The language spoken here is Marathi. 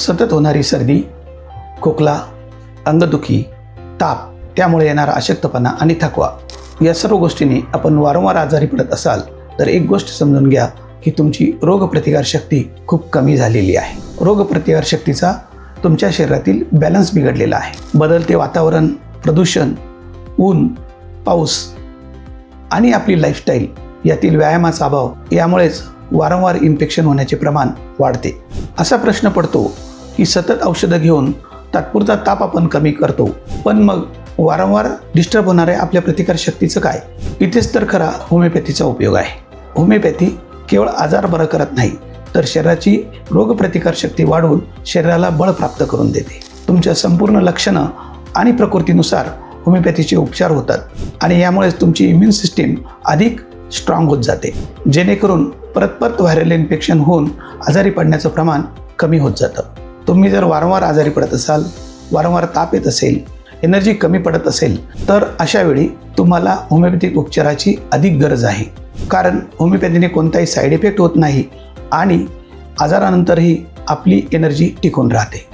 सतत होणारी सर्दी, खोकला, अंगदुखी, ताप, त्यामुळे येणारा अशक्तपणा आणि थकवा या सर्व गोष्टींनी आपण वारंवार आजारी पडत असाल तर एक गोष्ट समजून घ्या की तुमची रोगप्रतिकारशक्ती खूप कमी झालेली आहे. रोगप्रतिकारशक्तीचा तुमच्या शरीरातील बॅलन्स बिघडलेला आहे. बदलते वातावरण, प्रदूषण, ऊन, पाऊस आणि आपली लाईफस्टाईल यातील व्यायामाचा अभाव यामुळेच वारंवार इन्फेक्शन होण्याचे प्रमाण वाढते. असा प्रश्न पडतो की सतत औषधं घेऊन तात्पुरता ताप आपण कमी करतो, पण मग वारंवार डिस्टर्ब होणाऱ्या आपल्या प्रतिकारशक्तीचं काय? इथेच तर खरा होमिओपॅथीचा उपयोग आहे. होमिओपॅथी केवळ आजार बरं करत नाही तर शरीराची रोगप्रतिकारशक्ती वाढवून शरीराला बळ प्राप्त करून देते. तुमच्या संपूर्ण लक्षणं आणि प्रकृतीनुसार होमिओपॅथीचे उपचार होतात आणि यामुळेच तुमची इम्युन सिस्टीम अधिक स्ट्रॉंग होत जाते, जेणेकरून परत व्हायरल इन्फेक्शन होऊन आजारी पडण्याचं प्रमाण कमी होत जातं. तुम्ही जर वारंवार आजारी पडत असाल, वारंवार ताप येत असेल, एनर्जी कमी पडत असेल तर अशा वेळी तुम्हाला होमिओपॅथिक उपचाराची अधिक गरज आहे. कारण होमिओपॅथीने कोणताही साईड इफेक्ट होत नाही आणि आजारानंतरही आपली एनर्जी टिकून राहते.